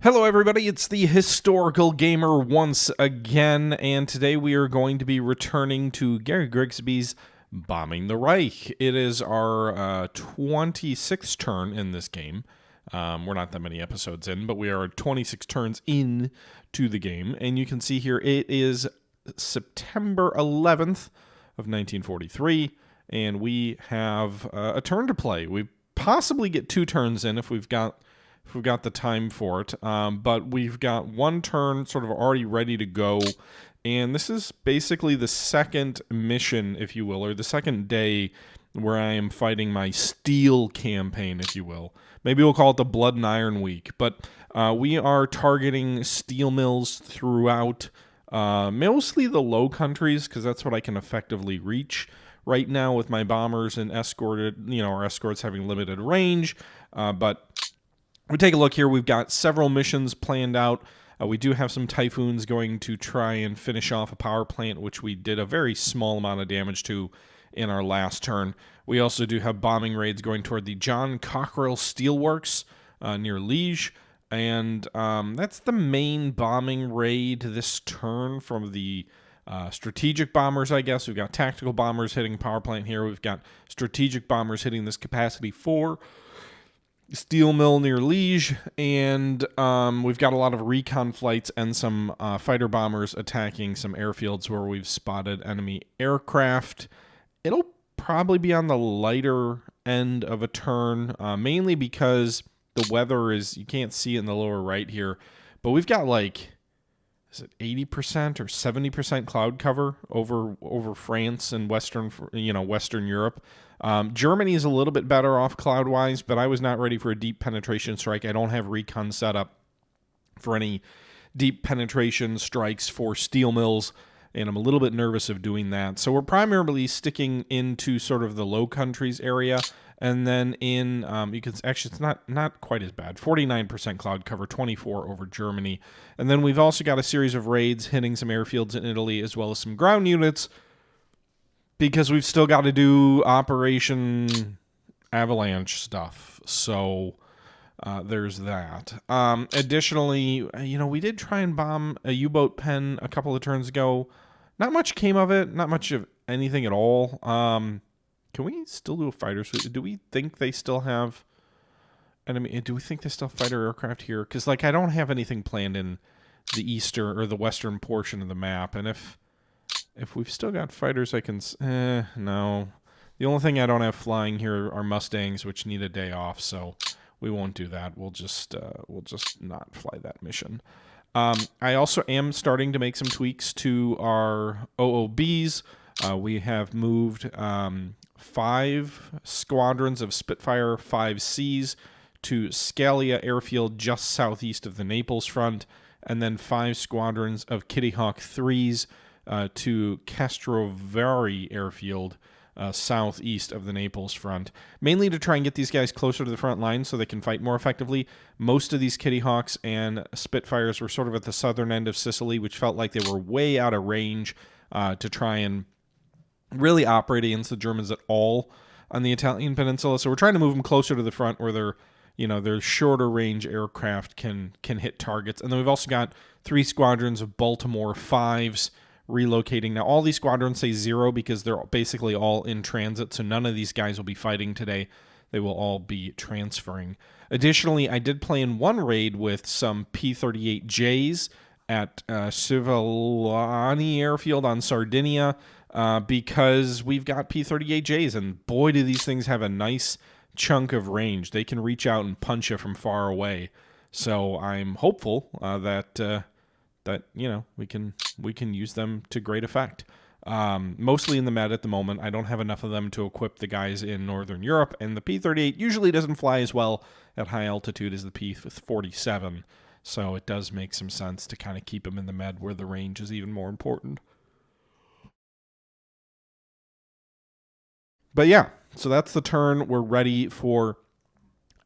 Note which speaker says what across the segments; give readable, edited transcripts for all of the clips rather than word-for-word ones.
Speaker 1: Hello everybody, it's the Historical Gamer once again, and today we are going to be returning to Gary Grigsby's Bombing the Reich. It is our 26th turn in this game. We're not that many episodes in, but we are 26 turns in to the game, and you can see here it is September 11th of 1943, and we have a turn to play. We possibly get two turns in if we've got the time for it. But we've got one turn sort of already ready to go. And this is basically the second mission, if you will, or the second day where I am fighting my steel campaign, if you will. Maybe we'll call it the Blood and Iron Week. But we are targeting steel mills throughout mostly the Low Countries, because that's what I can effectively reach right now with my bombers and our escorts having limited range. But we take a look here. We've got several missions planned out. We do have some Typhoons going to try and finish off a power plant, which we did a very small amount of damage to in our last turn. We also do have bombing raids going toward the John Cockrell Steelworks near Liege. And that's the main bombing raid this turn from the strategic bombers, I guess. We've got tactical bombers hitting power plant here. We've got strategic bombers hitting this capacity 4 steel mill near Liege, and we've got a lot of recon flights and some fighter bombers attacking some airfields where we've spotted enemy aircraft. It'll probably be on the lighter end of a turn, mainly because the weather is, you can't see it in the lower right here, but we've got is it 80% or 70% cloud cover over France and Western Europe. Germany is a little bit better off cloud-wise, but I was not ready for a deep penetration strike. I don't have recon set up for any deep penetration strikes for steel mills, and I'm a little bit nervous of doing that. So we're primarily sticking into sort of the Low Countries area, and then in, it's not quite as bad. 49% cloud cover, 24 over Germany. And then we've also got a series of raids hitting some airfields in Italy, as well as some ground units, because we've still got to do Operation Avalanche stuff. So there's that. Additionally, we did try and bomb a U-boat pen a couple of turns ago. Not much came of it. Not much of anything at all. Can we still do a fighter suite? Do we think they still have enemy? Do we think they still have fighter aircraft here? Because I don't have anything planned in the eastern or the western portion of the map, and if we've still got fighters, I can... no. The only thing I don't have flying here are Mustangs, which need a day off, so we won't do that. We'll just not fly that mission. I also am starting to make some tweaks to our OOBs. We have moved 5 squadrons of Spitfire 5Cs to Scalia Airfield just southeast of the Naples front, and then 5 squadrons of Kitty Hawk 3s to Castrovari Airfield southeast of the Naples front, mainly to try and get these guys closer to the front line so they can fight more effectively. Most of these Kitty Hawks and Spitfires were sort of at the southern end of Sicily, which felt like they were way out of range to try and really operate against the Germans at all on the Italian peninsula. So we're trying to move them closer to the front where their shorter range aircraft can hit targets. And then we've also got 3 squadrons of Baltimore 5s relocating. Now, all these squadrons say 0 because they're basically all in transit, so none of these guys will be fighting today. They will all be transferring. Additionally, I did plan one raid with some P-38Js at Civillani Airfield on Sardinia because we've got P-38Js, and boy, do these things have a nice chunk of range. They can reach out and punch you from far away. So I'm hopeful that we can use them to great effect. Mostly in the Med at the moment. I don't have enough of them to equip the guys in Northern Europe, and the P-38 usually doesn't fly as well at high altitude as the P-47, so it does make some sense to kind of keep them in the Med where the range is even more important. But yeah, so that's the turn. We're ready for...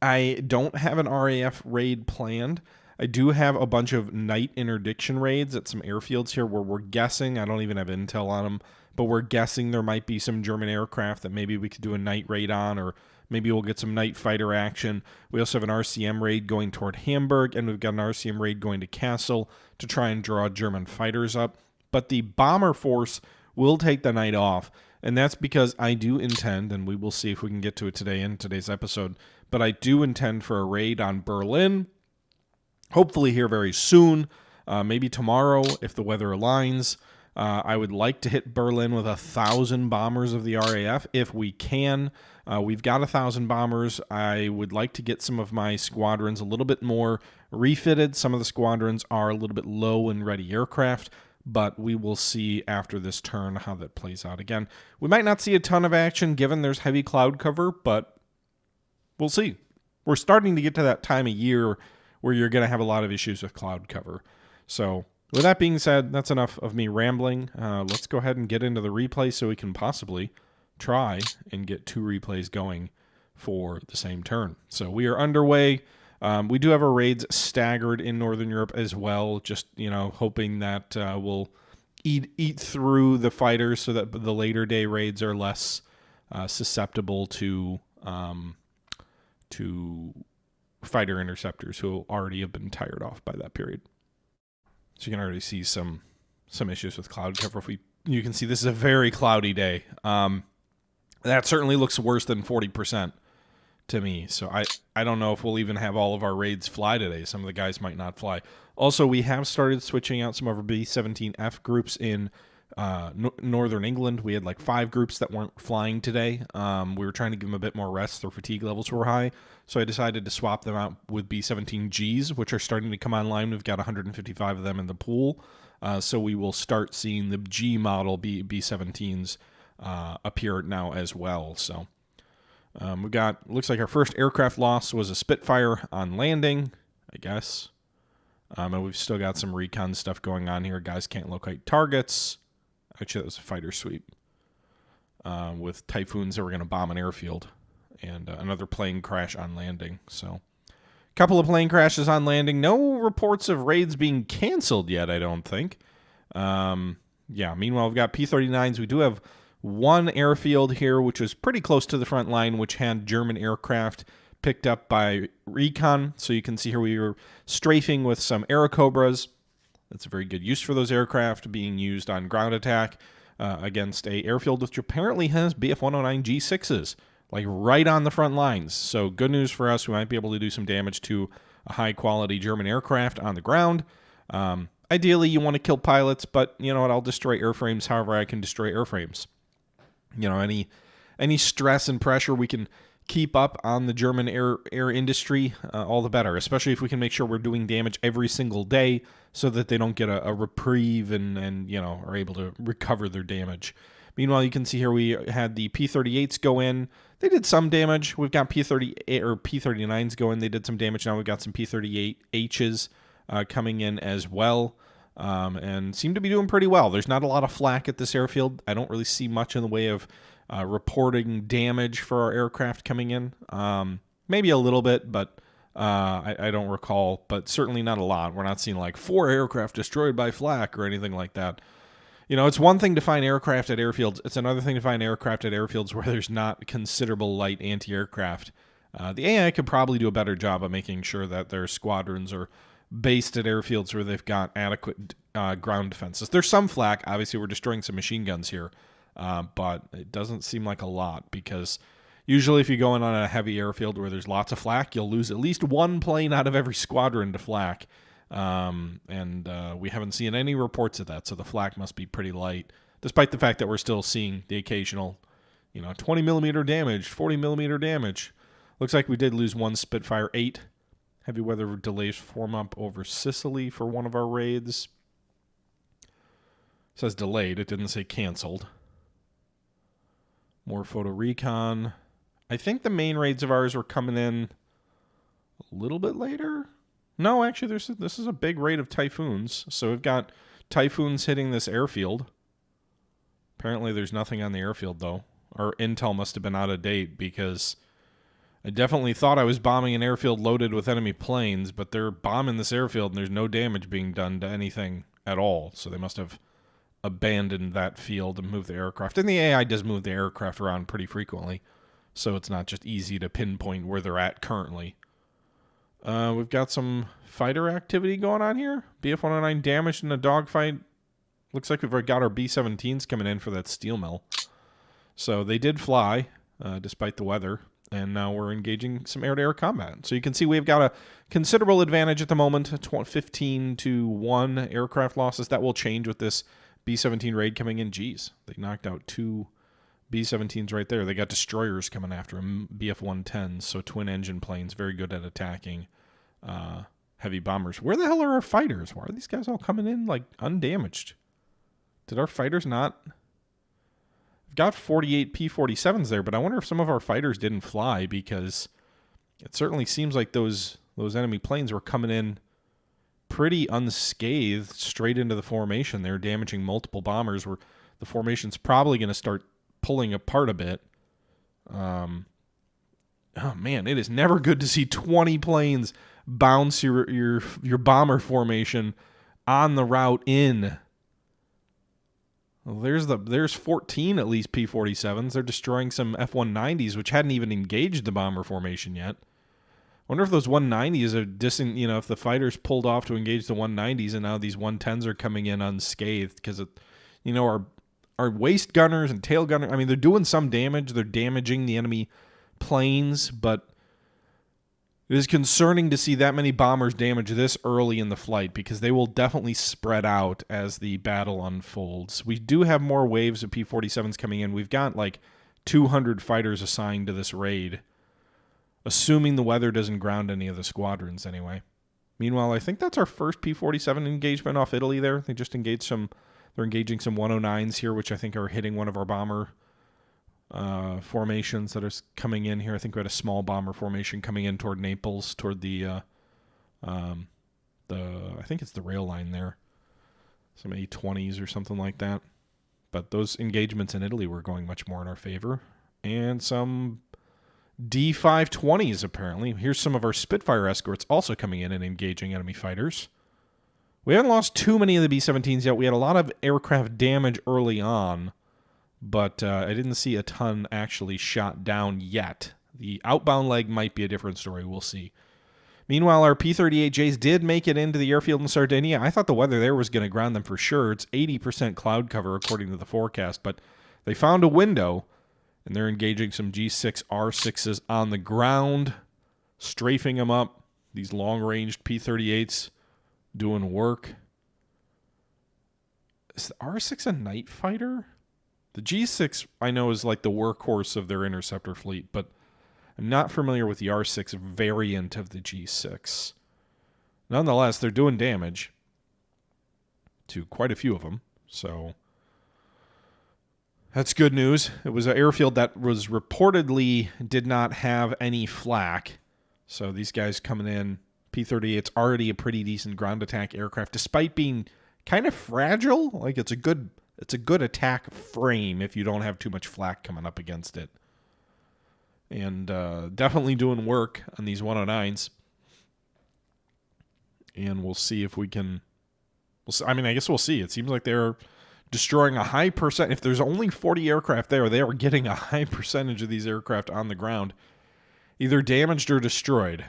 Speaker 1: I don't have an RAF raid planned. I do have a bunch of night interdiction raids at some airfields here where we're guessing, I don't even have intel on them, but we're guessing there might be some German aircraft that maybe we could do a night raid on, or Maybe we'll get some night fighter action. We also have an RCM raid going toward Hamburg, and we've got an RCM raid going to Kassel to try and draw German fighters up. But the bomber force will take the night off, and that's because I do intend, and we will see if we can get to it today in today's episode, but I do intend for a raid on Berlin, hopefully here very soon, maybe tomorrow if the weather aligns. I would like to hit Berlin with 1,000 bombers of the RAF if we can. We've got 1,000 bombers. I would like to get some of my squadrons a little bit more refitted. Some of the squadrons are a little bit low in ready aircraft, but we will see after this turn how that plays out. Again, we might not see a ton of action given there's heavy cloud cover, but we'll see. We're starting to get to that time of year where you're going to have a lot of issues with cloud cover. So with that being said, that's enough of me rambling. Let's go ahead and get into the replay so we can possibly try and get 2 replays going for the same turn. So we are underway. We do have our raids staggered in Northern Europe as well, just, hoping that we'll eat through the fighters so that the later day raids are less susceptible to fighter interceptors who already have been tired off by that period. So you can already see some issues with cloud cover. You can see this is a very cloudy day. That certainly looks worse than 40% to me. So I don't know if we'll even have all of our raids fly today. Some of the guys might not fly. Also, we have started switching out some of our B-17F groups in Northern England. We had like 5 groups that weren't flying today. We were trying to give them a bit more rest. Their fatigue levels were high. So I decided to swap them out with B-17Gs, which are starting to come online. We've got 155 of them in the pool. So we will start seeing the G model B-17s appear now as well. So we got, looks like our first aircraft loss was a Spitfire on landing, I guess. And we've still got some recon stuff going on here. Guys can't locate targets. Actually, that was a fighter sweep with Typhoons that were going to bomb an airfield, and another plane crash on landing. So a couple of plane crashes on landing. No reports of raids being canceled yet, I don't think. Yeah, meanwhile, we've got P-39s. We do have one airfield here, which is pretty close to the front line, which had German aircraft picked up by recon. So you can see here we were strafing with some Airacobras. That's a very good use for those aircraft being used on ground attack against a airfield which apparently has Bf-109 G6s, like right on the front lines. So good news for us. We might be able to do some damage to a high-quality German aircraft on the ground. Ideally, you want to kill pilots, but you know what? I'll destroy airframes however I can destroy airframes. You know, any stress and pressure we can keep up on the German air industry, all the better, especially if we can make sure we're doing damage every single day so that they don't get a reprieve and you know, are able to recover their damage. Meanwhile, you can see here we had the P-38s go in. They did some damage. We've got P-38 or P-39s go in. They did some damage. Now we've got some P-38Hs coming in as well, and seem to be doing pretty well. There's not a lot of flak at this airfield. I don't really see much in the way of reporting damage for our aircraft coming in. Maybe a little bit, but I don't recall, but certainly not a lot. We're not seeing like 4 aircraft destroyed by flak or anything like that. You know, it's one thing to find aircraft at airfields. It's another thing to find aircraft at airfields where there's not considerable light anti-aircraft. The AI could probably do a better job of making sure that their squadrons are based at airfields where they've got adequate ground defenses. There's some flak. Obviously, we're destroying some machine guns here, but it doesn't seem like a lot because usually if you go in on a heavy airfield where there's lots of flak, you'll lose at least one plane out of every squadron to flak. We haven't seen any reports of that, so the flak must be pretty light, despite the fact that we're still seeing the occasional, 20 millimeter damage, 40 millimeter damage. Looks like we did lose one Spitfire 8. Heavy weather delays form up over Sicily for one of our raids. It says delayed. It didn't say canceled. More photo recon. I think the main raids of ours were coming in a little bit later. No, actually, this is a big raid of Typhoons. So we've got Typhoons hitting this airfield. Apparently there's nothing on the airfield, though. Our intel must have been out of date because I definitely thought I was bombing an airfield loaded with enemy planes, but they're bombing this airfield and there's no damage being done to anything at all. So they must have abandoned that field and moved the aircraft. And the AI does move the aircraft around pretty frequently. so it's not just easy to pinpoint where they're at currently. We've got some fighter activity going on here. Bf-109 damaged in a dogfight. Looks like we've got our B-17s coming in for that steel mill. So they did fly, despite the weather, and now we're engaging some air-to-air combat. So you can see we've got a considerable advantage at the moment, 15-1 aircraft losses. That will change with this B-17 raid coming in. Geez, they knocked out 2 B-17s right there. They got destroyers coming after them, BF-110s, so twin-engine planes, very good at attacking heavy bombers. Where the hell are our fighters? Why are these guys all coming in, like, undamaged? Did our fighters not... We've got 48 P-47s there, but I wonder if some of our fighters didn't fly, because it certainly seems like those enemy planes were coming in pretty unscathed straight into the formation. They're damaging multiple bombers, where the formation's probably going to start pulling apart a bit. Oh man, it is never good to see 20 planes bounce your bomber formation on the route in. Well, there's 14 at least P-47s. They're destroying some F-190s, which hadn't even engaged the bomber formation yet. Wonder if those 190s are if the fighters pulled off to engage the 190s, and now these 110s are coming in unscathed, because our waist gunners and tail gunners, I mean, they're doing some damage. They're damaging the enemy planes, but it is concerning to see that many bombers damage this early in the flight, because they will definitely spread out as the battle unfolds. We do have more waves of P-47s coming in. We've got like 200 fighters assigned to this raid, assuming the weather doesn't ground any of the squadrons anyway. Meanwhile, I think that's our first P-47 engagement off Italy there. They just engaged they're engaging some 109s here, which I think are hitting one of our bomber formations that are coming in here. I think we had a small bomber formation coming in toward Naples, toward I think it's the rail line there. Some A-20s or something like that. But those engagements in Italy were going much more in our favor. And some D-520s, apparently. Here's some of our Spitfire escorts also coming in and engaging enemy fighters. We haven't lost too many of the B-17s yet. We had a lot of aircraft damage early on, but I didn't see a ton actually shot down yet. The outbound leg might be a different story. We'll see. Meanwhile, our P-38Js did make it into the airfield in Sardinia. I thought the weather there was going to ground them for sure. It's 80% cloud cover according to the forecast, but they found a window, and they're engaging some G6R6s on the ground, strafing them up. These long-ranged P-38s doing work. Is the R6 a night fighter? The G6, I know, is like the workhorse of their interceptor fleet, but I'm not familiar with the R6 variant of the G6. Nonetheless, they're doing damage to quite a few of them, so that's good news. It was an airfield that was reportedly did not have any flak, so these guys coming in, P-38's already a pretty decent ground attack aircraft, despite being kind of fragile. Like, it's a good attack frame if you don't have too much flak coming up against it. And definitely doing work on these 109s. And we'll see if we can... I guess we'll see. It seems like they're destroying a high percent. If there's only 40 aircraft there, they are getting a high percentage of these aircraft on the ground, either damaged or destroyed.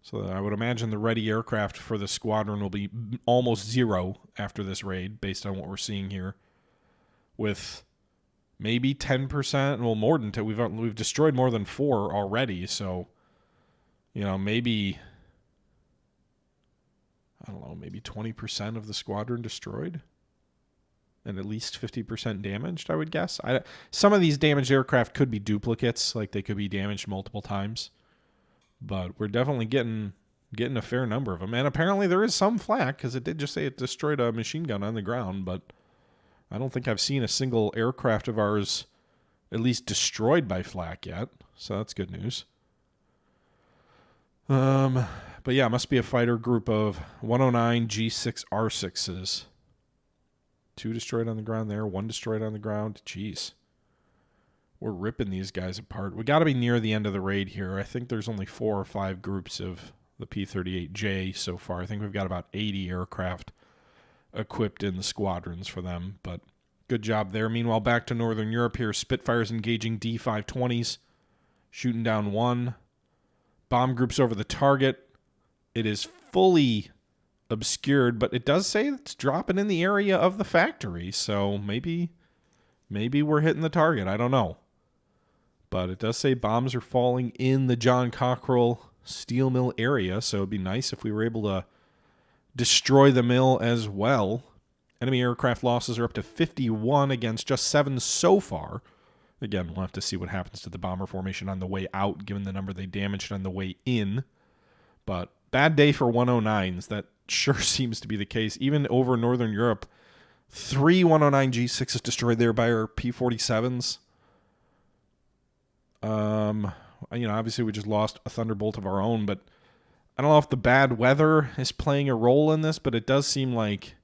Speaker 1: So I would imagine the ready aircraft for the squadron will be almost zero after this raid, based on what we're seeing here, with maybe 10%, well, more than 10. We've destroyed more than 4 already, so, maybe, I don't know, maybe 20% of the squadron destroyed, and at least 50% damaged, I would guess. Some of these damaged aircraft could be duplicates, like they could be damaged multiple times. But we're definitely getting a fair number of them. And apparently there is some flak, because it did just say it destroyed a machine gun on the ground. But I don't think I've seen a single aircraft of ours at least destroyed by flak yet. So that's good news. But yeah, it must be a fighter group of 109 G6R6s. 2 destroyed on the ground there. 1 destroyed on the ground. Jeez. We're ripping these guys apart. We got to be near the end of the raid here. I think there's only 4 or 5 groups of the P-38J so far. I think we've got about 80 aircraft equipped in the squadrons for them, but good job there. Meanwhile, back to Northern Europe here. Spitfires engaging D-520s. Shooting down one. Bomb groups over the target. It is fully obscured, but it does say it's dropping in the area of the factory, so maybe we're hitting the target. I don't know. But it does say bombs are falling in the John Cockrell steel mill area, so it'd be nice if we were able to destroy the mill as well. Enemy aircraft losses are up to 51 against just 7 so far. Again, we'll have to see what happens to the bomber formation on the way out, given the number they damaged on the way in. But bad day for 109s. That sure seems to be the case. Even over Northern Europe, 3 109 G6s destroyed there by our P-47s. Obviously we just lost a Thunderbolt of our own, but I don't know if the bad weather is playing a role in this, but it does seem like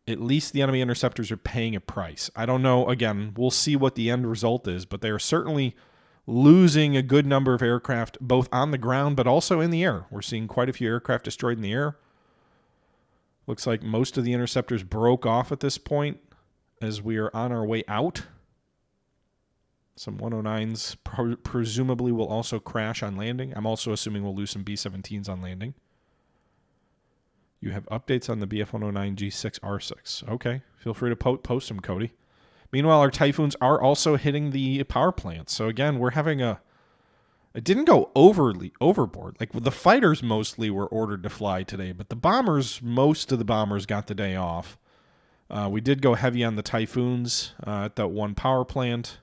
Speaker 1: at least the enemy interceptors are paying a price. I don't know. Again, we'll see what the end result is, but they are certainly losing a good number of aircraft, both on the ground but also in the air. We're seeing quite a few aircraft destroyed in the air. Looks like most of the interceptors broke off at this point as we are on our way out. Some 109s presumably will also crash on landing. I'm also assuming we'll lose some B-17s on landing. You have updates on the BF-109 G6 R6. Okay, feel free to post them, Cody. Meanwhile, our Typhoons are also hitting the power plants. So again, we're having it didn't go overboard. Like the fighters mostly were ordered to fly today, but the bombers, most of the bombers got the day off. We did go heavy on the Typhoons at that one power plant.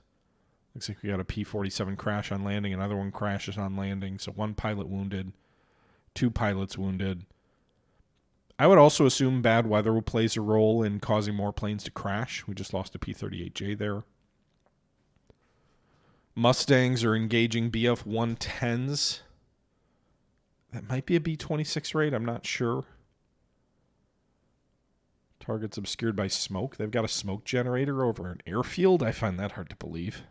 Speaker 1: Looks like we got a P-47 crash on landing. Another one crashes on landing. So 1 pilot wounded, 2 pilots wounded. I would also assume bad weather plays a role in causing more planes to crash. We just lost a P-38J there. Mustangs are engaging BF-110s. That might be a B-26 raid. I'm not sure. Target's obscured by smoke. They've got a smoke generator over an airfield. I find that hard to believe.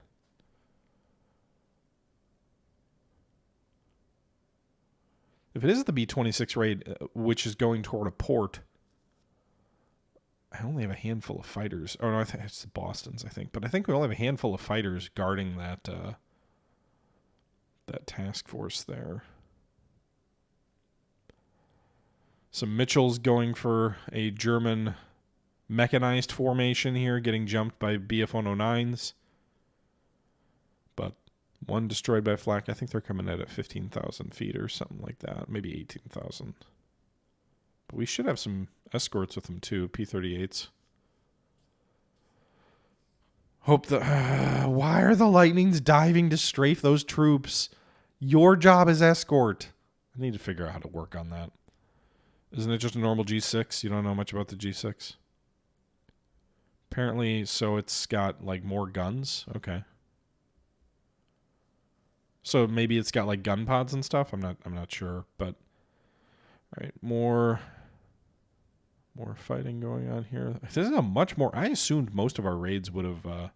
Speaker 1: If it is the B-26 raid, which is going toward a port, I only have a handful of fighters. Oh, no, I think it's the Bostons, I think. But I think we only have a handful of fighters guarding that task force there. Some Mitchells going for a German mechanized formation here, getting jumped by BF-109s. But one destroyed by flak. I think they're coming at 15,000 feet or something like that. Maybe 18,000. But we should have some escorts with them too. P-38s. Hope that... why are the Lightnings diving to strafe those troops? Your job is escort. I need to figure out how to work on that. Isn't it just a normal G6? You don't know much about the G6? Apparently, so it's got like more guns. Okay. So maybe it's got like gun pods and stuff. I'm not sure, but all right, more fighting going on here. This is a much more. I assumed most of our raids would have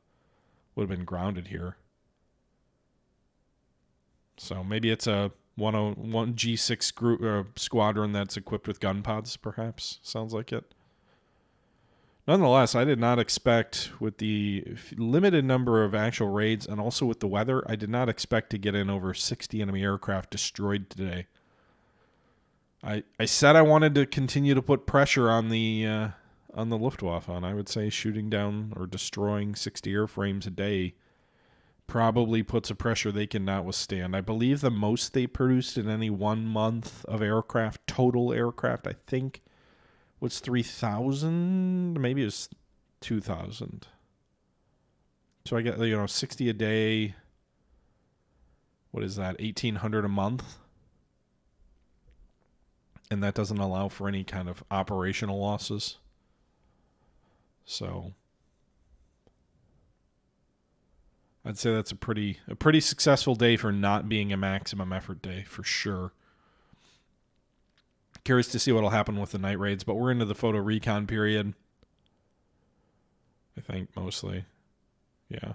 Speaker 1: been grounded here. So maybe it's a 101 G6 group squadron that's equipped with gun pods. Perhaps sounds like it. Nonetheless, I did not expect, with the limited number of actual raids and also with the weather, I did not expect to get in over 60 enemy aircraft destroyed today. I said I wanted to continue to put pressure on the Luftwaffe, and I would say shooting down or destroying 60 airframes a day probably puts a pressure they cannot withstand. I believe the most they produced in any 1 month of aircraft, total aircraft, I think, was 3,000, maybe it was 2,000. So I get 60 a day. What is that? 1,800 a month, and that doesn't allow for any kind of operational losses. So I'd say that's a pretty successful day for not being a maximum effort day for sure. Curious to see what will happen with the night raids, but we're into the photo recon period. I think mostly. Yeah.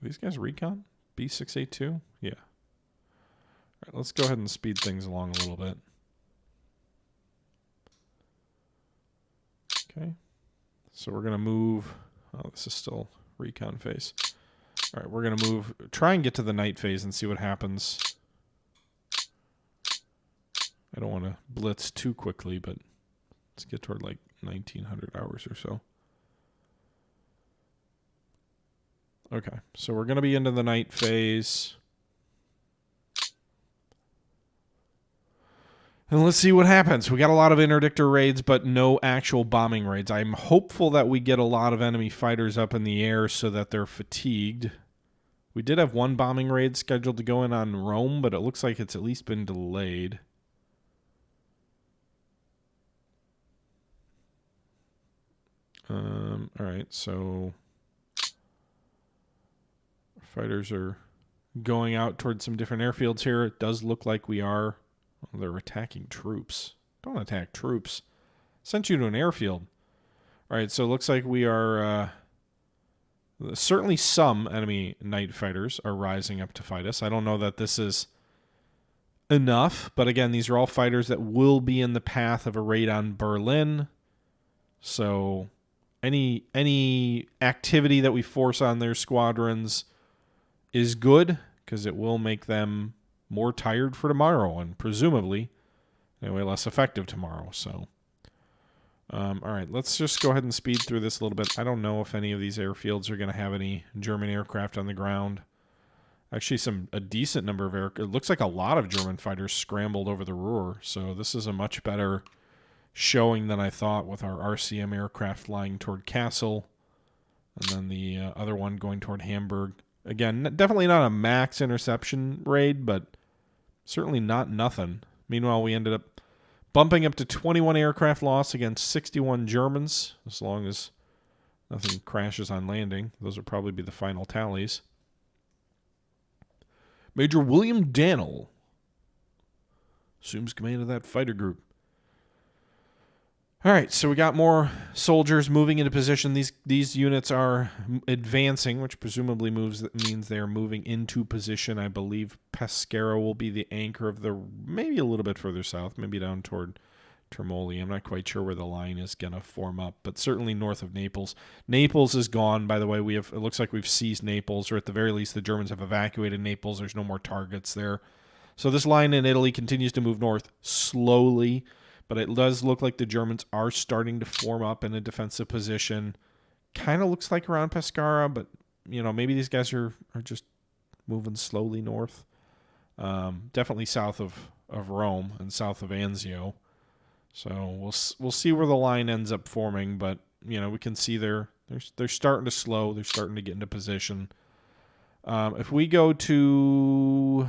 Speaker 1: These guys recon? B682? Yeah. All right, let's go ahead and speed things along a little bit. Okay. So we're going to move. Oh, this is still recon phase. All right, we're going to move. Try and get to the night phase and see what happens. I don't want to blitz too quickly, but let's get toward like 1900 hours or so. Okay, so we're going to be into the night phase. And let's see what happens. We got a lot of interdictor raids, but no actual bombing raids. I'm hopeful that we get a lot of enemy fighters up in the air so that they're fatigued. We did have one bombing raid scheduled to go in on Rome, but it looks like it's at least been delayed. All right, so fighters are going out towards some different airfields here. It does look like we are. Well, they're attacking troops. Don't attack troops. Sent you to an airfield. All right, so it looks like we are... certainly some enemy night fighters are rising up to fight us. I don't know that this is enough, but again, these are all fighters that will be in the path of a raid on Berlin. So any activity that we force on their squadrons is good because it will make them more tired for tomorrow and presumably anyway less effective tomorrow. So all right, let's just go ahead and speed through this a little bit. I don't know if any of these airfields are going to have any German aircraft on the ground. Actually, a decent number of it looks like a lot of German fighters scrambled over the Ruhr. So this is a much better showing than I thought with our RCM aircraft flying toward Kassel and then the other one going toward Hamburg. Again, definitely not a max interception raid, but certainly not nothing. Meanwhile, we ended up bumping up to 21 aircraft loss against 61 Germans, as long as nothing crashes on landing. Those would probably be the final tallies. Major William Dannel assumes command of that fighter group. All right, so we got more soldiers moving into position. These units are advancing, which presumably means they're moving into position. I believe Pescara will be the anchor of maybe a little bit further south, maybe down toward Termoli. I'm not quite sure where the line is going to form up, but certainly north of Naples. Naples is gone, by the way. It looks like we've seized Naples, or at the very least the Germans have evacuated Naples. There's no more targets there. So this line in Italy continues to move north slowly. But it does look like the Germans are starting to form up in a defensive position. Kind of looks like around Pescara, but maybe these guys are just moving slowly north. Definitely south of Rome and south of Anzio. So we'll see where the line ends up forming, but we can see they're starting to slow. They're starting to get into position. If we go to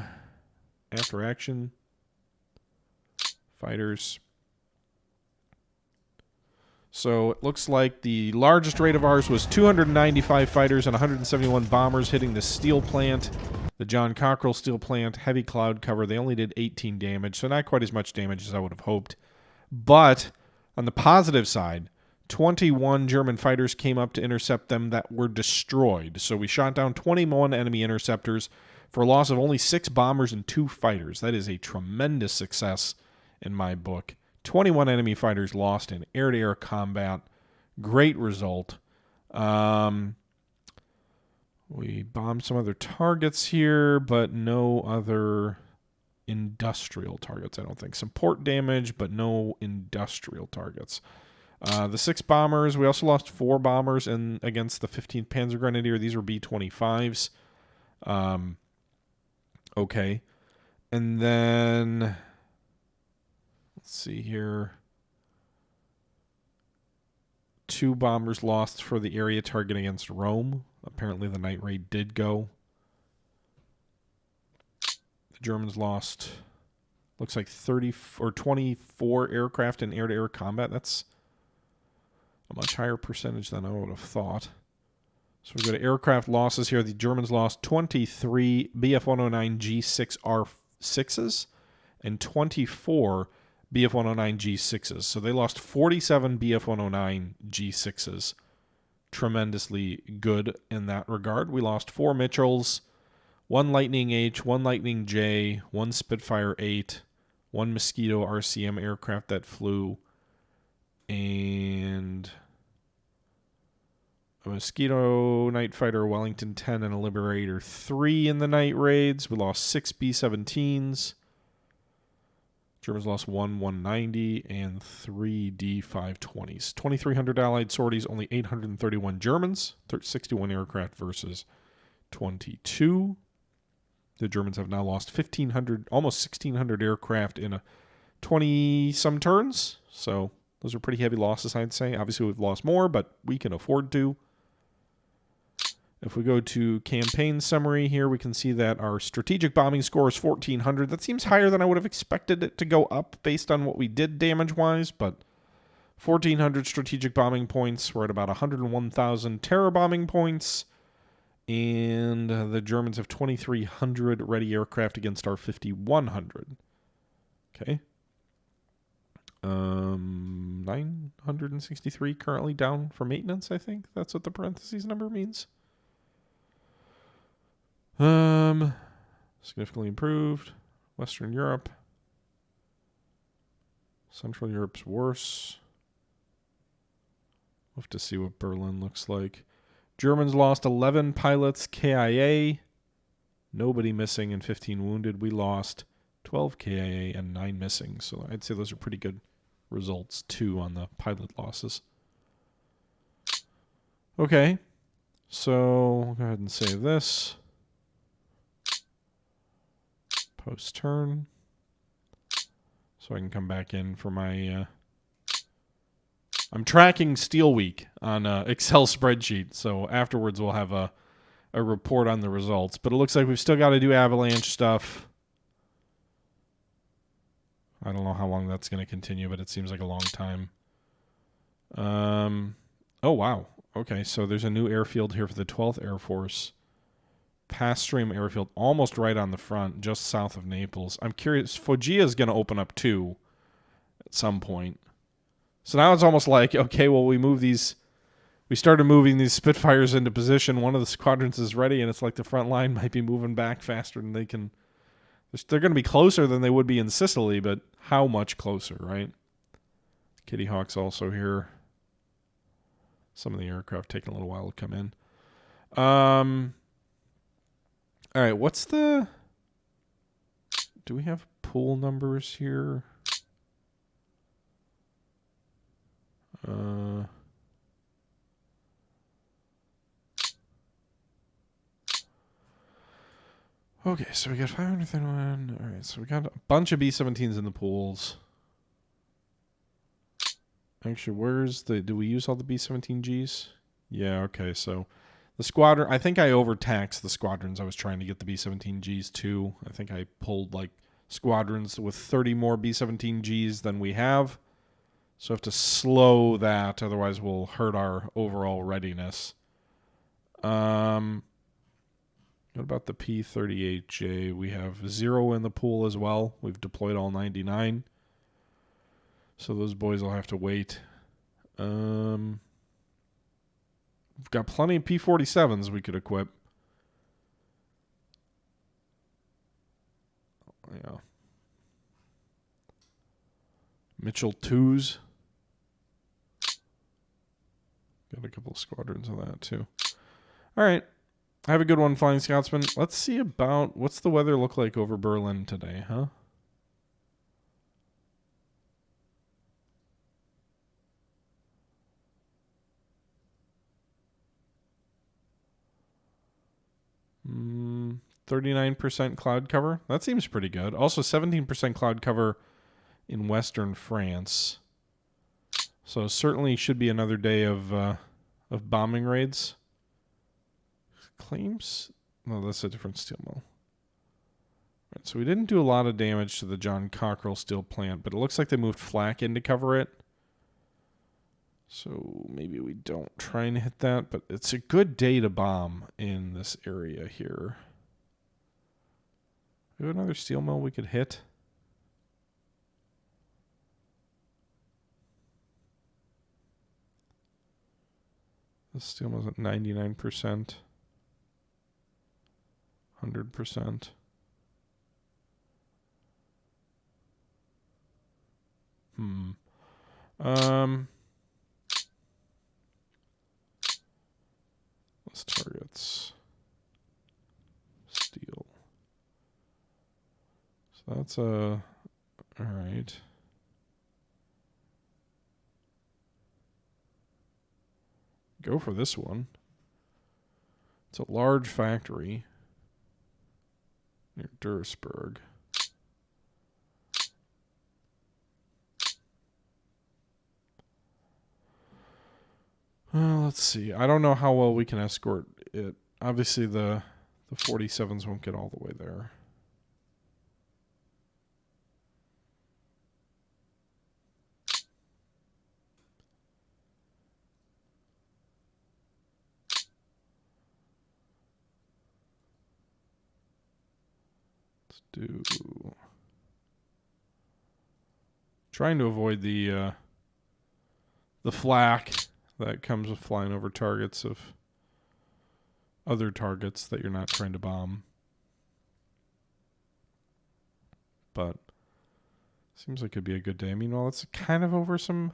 Speaker 1: after action fighters. So it looks like the largest raid of ours was 295 fighters and 171 bombers hitting the steel plant, the John Cockerell steel plant, heavy cloud cover. They only did 18 damage, so not quite as much damage as I would have hoped. But on the positive side, 21 German fighters came up to intercept them that were destroyed. So we shot down 21 enemy interceptors for a loss of only 6 bombers and 2 fighters. That is a tremendous success in my book. 21 enemy fighters lost in air-to-air combat. Great result. We bombed some other targets here, but no other industrial targets, I don't think. Some port damage, but no industrial targets. The 6 bombers, we also lost 4 bombers against the 15th Panzer Grenadier. These were B-25s. Okay. And then... let's see here. 2 bombers lost for the area target against Rome. Apparently the night raid did go. The Germans lost, looks like 30 or 24 aircraft in air-to-air combat. That's a much higher percentage than I would have thought. So we go to aircraft losses here. The Germans lost 23 Bf-109 G6R6s and 24 Bf-109 G6s. So they lost 47 Bf-109 G6s. Tremendously good in that regard. We lost 4 Mitchells, 1 Lightning H, 1 Lightning J, 1 Spitfire 8, 1 Mosquito RCM aircraft that flew, and a Mosquito Night Fighter, Wellington 10, and a Liberator 3 in the night raids. We lost 6 B-17s. Germans lost 1 190 and 3 D-520s. 2,300 Allied sorties, only 831 Germans. 61 aircraft versus 22. The Germans have now lost 1,500, almost 1,600 aircraft in a 20-some turns. So those are pretty heavy losses, I'd say. Obviously, we've lost more, but we can afford to. If we go to campaign summary here, we can see that our strategic bombing score is 1,400. That seems higher than I would have expected it to go up based on what we did damage-wise, but 1,400 strategic bombing points. We're at about 101,000 terror bombing points, and the Germans have 2,300 ready aircraft against our 5,100. Okay. 963 currently down for maintenance, I think. That's what the parentheses number means. Significantly improved. Western Europe. Central Europe's worse. We'll have to see what Berlin looks like. Germans lost 11 pilots KIA. Nobody missing and 15 wounded. We lost 12 KIA and 9 missing. So I'd say those are pretty good results, too, on the pilot losses. Okay. So we'll go ahead and save this. Post turn, so I can come back in for my I'm tracking Steel Week on Excel spreadsheet, so afterwards we'll have a report on the results, but it looks like we've still got to do avalanche stuff. I don't know how long that's going to continue, but it seems like a long time. Oh wow, okay, so there's a new airfield here for the 12th Air Force. Pastrem Airfield, almost right on the front, just south of Naples. I'm curious, Foggia is going to open up too at some point. So now it's almost like, okay, well, we started moving these Spitfires into position. One of the squadrons is ready, and it's like the front line might be moving back faster than they can. They're going to be closer than they would be in Sicily, but how much closer, right? Kitty Hawk's also here. Some of the aircraft taking a little while to come in. All right, what's the... Do we have pool numbers here? Okay, so we got 531. All right, so we got a bunch of B-17s in the pools. Actually, where's the... Do we use all the B-17Gs? Yeah, okay, so... The squadron, I think I overtaxed the squadrons I was trying to get the B-17Gs to. I think I pulled like squadrons with 30 more B-17Gs than we have. So I have to slow that, otherwise we'll hurt our overall readiness. What about the P-38J? We have 0 in the pool as well. We've deployed all 99. So those boys will have to wait. We've got plenty of P-47s we could equip. Yeah. Mitchell 2s. Got a couple of squadrons of that, too. All right. Have a good one, Flying Scotsman. Let's see about... What's the weather look like over Berlin today, huh? Mm, 39% cloud cover. That seems pretty good. Also, 17% cloud cover in western France. So certainly should be another day of bombing raids. Claims? No, that's a different steel mill. Right, so we didn't do a lot of damage to the John Cockerell steel plant, but it looks like they moved flak in to cover it. So maybe we don't try and hit that, but it's a good day to bomb in this area here. We have another steel mill we could hit. The steel mill's at 99%. 100%. This targets steel. So that's a... All right. Go for this one. It's a large factory near Duisburg. Let's see. I don't know how well we can escort it. Obviously, the 47s won't get all the way there. Let's do... Trying to avoid the flak that comes with flying over targets of other targets that you're not trying to bomb. But seems like it'd be a good day. Meanwhile, it's kind of over some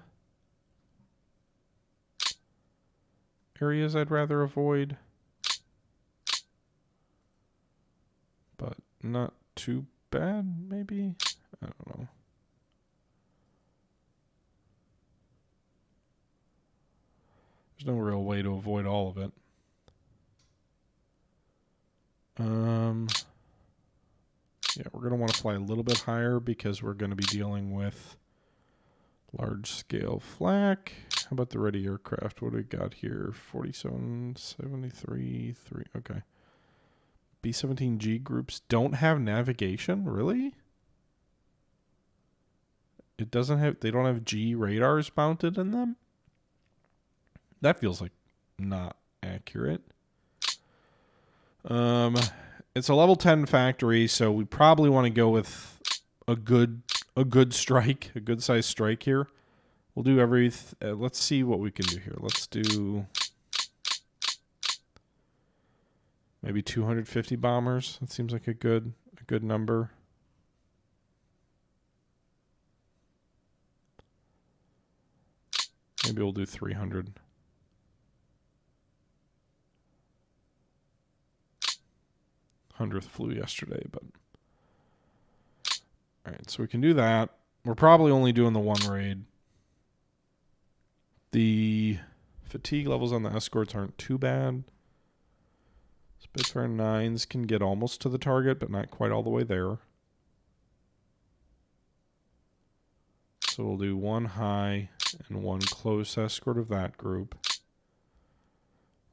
Speaker 1: areas I'd rather avoid. But not too bad, maybe? I don't know. There's no real way to avoid all of it. Yeah, we're going to want to fly a little bit higher because we're going to be dealing with large-scale flak. How about the ready aircraft? What do we got here? 47, 73, 3. Okay. B-17G groups don't have navigation? Really? It doesn't have... They don't have G radars mounted in them? That feels like not accurate. It's a level 10 factory, so we probably want to go with a good strike, a good size strike here. We'll do let's see what we can do here. Let's do maybe 250 bombers. That seems like a good number. Maybe we'll do 300. 100th flew yesterday, but all right, so we can do that. We're probably only doing the one raid. The fatigue levels on the escorts aren't too bad. Spitfire 9s can get almost to the target, but not quite all the way there. So we'll do one high and one close escort of that group.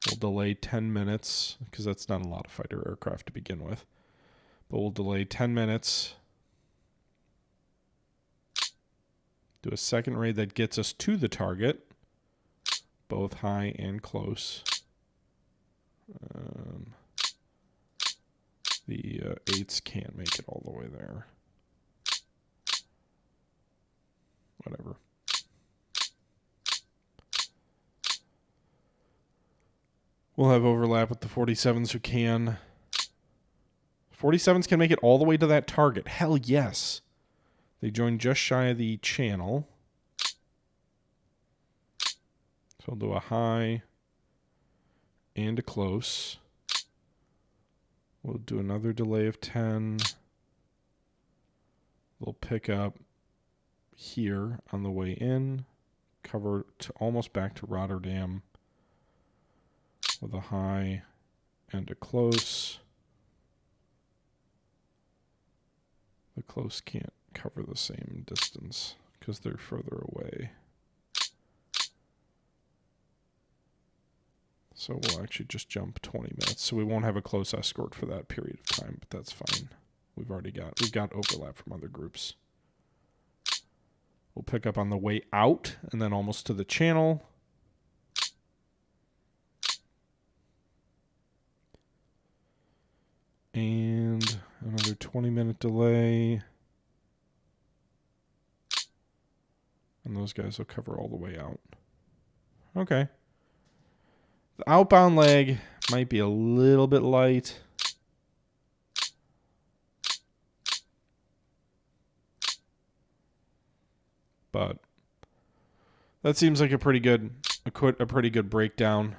Speaker 1: We'll delay 10 minutes, because that's not a lot of fighter aircraft to begin with. But we'll delay 10 minutes. Do a second raid that gets us to the target, both high and close. The 8s can't make it all the way there. Whatever. We'll have overlap with the 47s who can. 47s can make it all the way to that target. Hell yes. They joined just shy of the channel. So we'll do a high and a close. We'll do another delay of 10. They'll pick up here on the way in. Cover to almost back to Rotterdam. With a high and a close. The close can't cover the same distance because they're further away. So we'll actually just jump 20 minutes. So we won't have a close escort for that period of time, but that's fine. We've got overlap from other groups. We'll pick up on the way out and then almost to the channel. And another 20-minute delay. And those guys will cover all the way out. Okay. The outbound leg might be a little bit light. But that seems like a pretty good breakdown.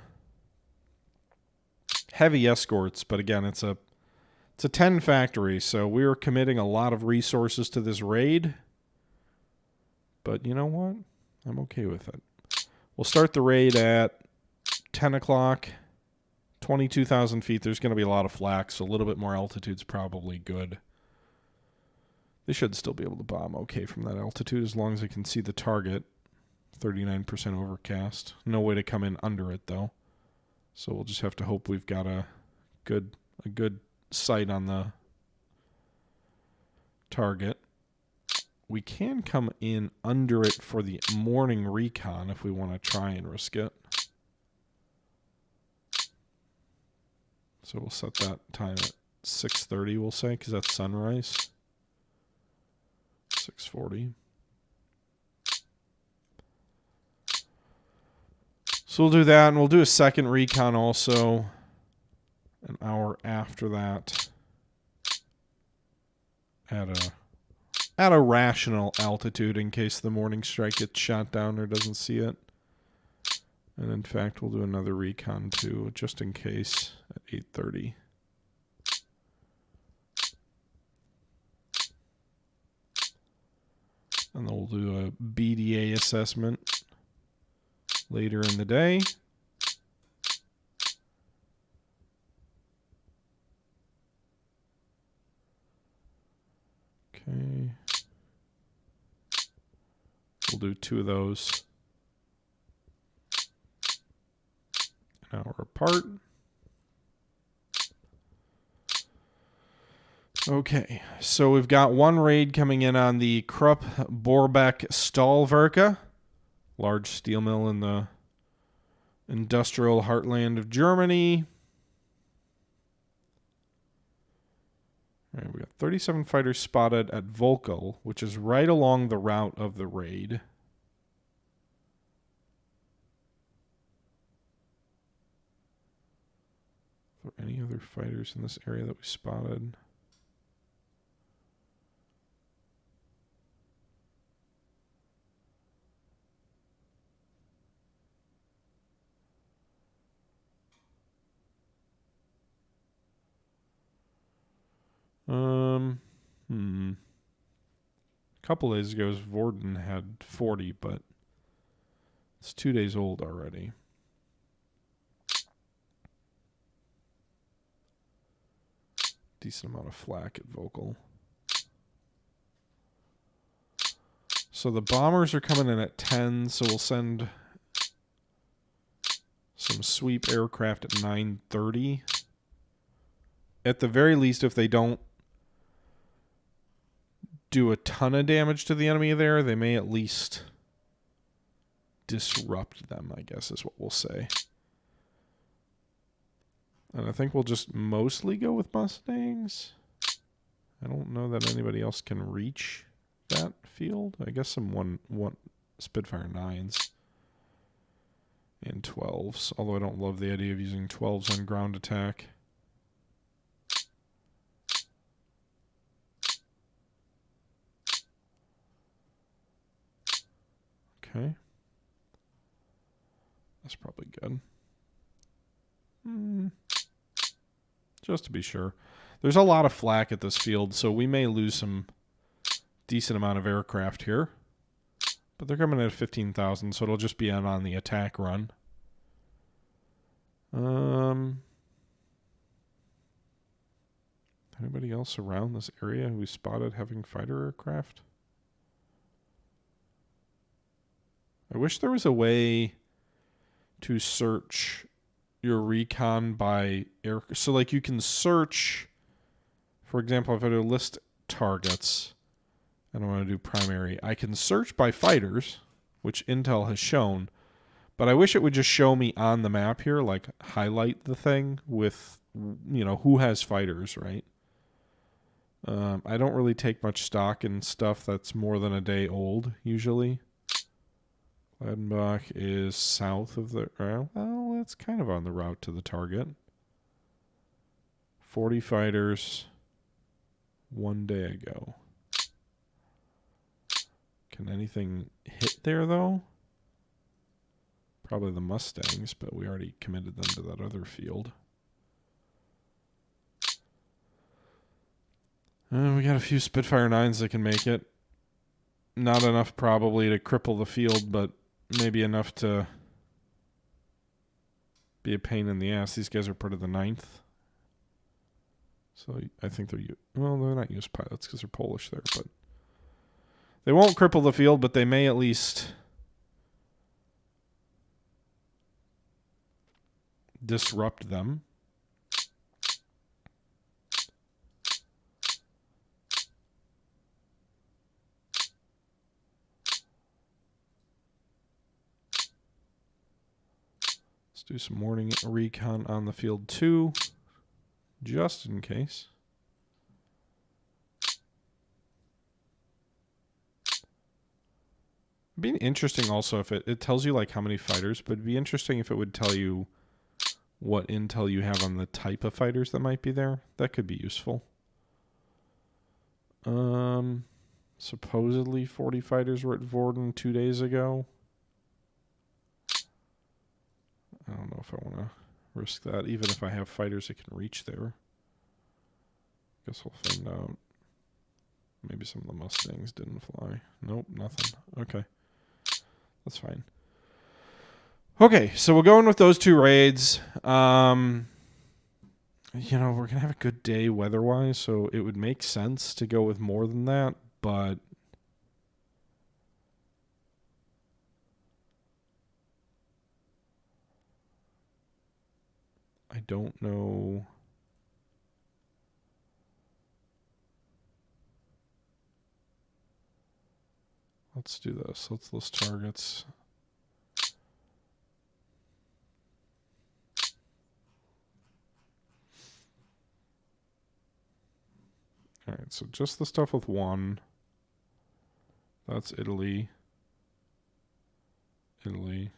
Speaker 1: heavy escorts, but again, it's a 10 factory, so we're committing a lot of resources to this raid. But you know what? I'm okay with it. We'll start the raid at 10 o'clock, 22,000 feet. There's going to be a lot of flak, so a little bit more altitude's probably good. They should still be able to bomb okay from that altitude as long as they can see the target. 39% overcast. No way to come in under it, though. So we'll just have to hope we've got a good sight on the target. We can come in under it for the morning recon if we want to try and risk it. So we'll set that time at 6:30, we'll say, because that's sunrise. 6:40. So we'll do that, and we'll do a second recon also an hour after that at a rational altitude in case the morning strike gets shot down or doesn't see it. And in fact, we'll do another recon too, just in case, at 8:30. And then we'll do a BDA assessment later in the day. Okay. We'll do 2 of those an hour apart. Okay, so we've got one raid coming in on the Krupp Borbeck Stahlwerke, large steel mill in the industrial heartland of Germany. All right, we got 37 fighters spotted at Volkel, which is right along the route of the raid. Are there any other fighters in this area that we spotted? A couple days ago, Vorden had 40, but it's 2 days old already. Decent amount of flak at Volkel. So the bombers are coming in at 10, so we'll send some sweep aircraft at 9:30. At the very least, if they don't do a ton of damage to the enemy there, they may at least disrupt them, I guess is what we'll say. And I think we'll just mostly go with Mustangs. I don't know that anybody else can reach that field. I guess some one Spitfire 9s and 12s, although I don't love the idea of using 12s on ground attack. Okay. That's probably good. Just to be sure. There's a lot of flak at this field, so we may lose some decent amount of aircraft here. But they're coming at 15,000, so it'll just be on the attack run. Anybody else around this area who we spotted having fighter aircraft? I wish there was a way to search your recon by air. So, like, you can search, for example, if I do list targets, and I want to do primary, I can search by fighters, which Intel has shown, but I wish it would just show me on the map here, like, highlight the thing with, you know, who has fighters, right? I don't really take much stock in stuff that's more than a day old, usually. Gladenbach is south of the... Well, that's kind of on the route to the target. 40 fighters 1 day ago. Can anything hit there, though? Probably the Mustangs, but we already committed them to that other field. We got a few Spitfire 9s that can make it. Not enough probably to cripple the field, but maybe enough to be a pain in the ass. These guys are part of the 9th. So I think they're not US pilots because they're Polish there, but they won't cripple the field, but they may at least disrupt them. Let's do some morning recon on the field too, just in case. It'd be interesting also if it tells you like how many fighters, but it'd be interesting if it would tell you what intel you have on the type of fighters that might be there. That could be useful. Supposedly 40 fighters were at Vorden 2 days ago. I don't know if I want to risk that, even if I have fighters that can reach there. Guess we'll find out. Maybe some of the Mustangs didn't fly. Nope, nothing. Okay. That's fine. Okay, so we're going with those 2 raids. We're going to have a good day weather-wise, so it would make sense to go with more than that, but I don't know. Let's do this. Let's list targets. All right, so just the stuff with 1. That's Italy. Italy.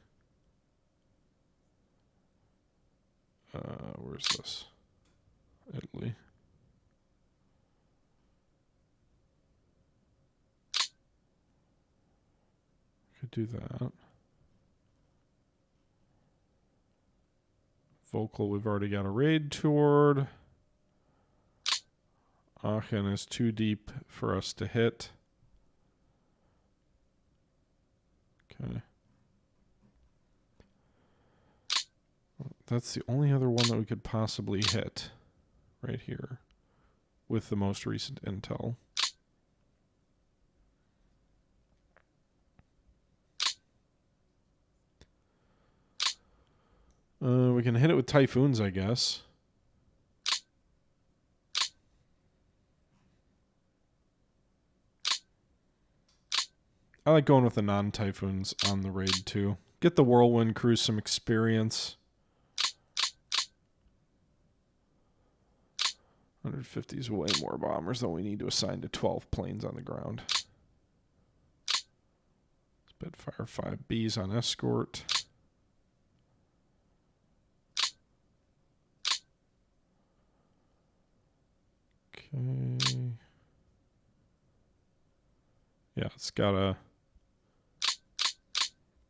Speaker 1: Where's this? Italy. Could do that. Vocal, we've already got a raid toward. Aachen is too deep for us to hit. Okay. That's the only other one that we could possibly hit right here with the most recent intel. We can hit it with Typhoons, I guess. I like going with the non-Typhoons on the raid, too. Get the Whirlwind crew some experience. 150 is way more bombers than we need to assign to 12 planes on the ground. Spitfire 5Bs on escort. Okay. Yeah, it's got a...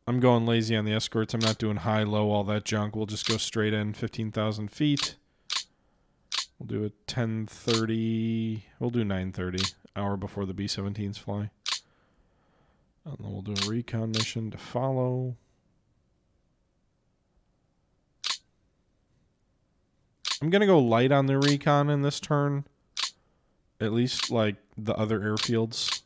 Speaker 1: I'm going lazy on the escorts. I'm not doing high, low, all that junk. We'll just go straight in 15,000 feet. We'll do a 10:30. We'll do 9:30, hour before the B-17s fly. And then we'll do a recon mission to follow. I'm going to go light on the recon in this turn. At least like the other airfields.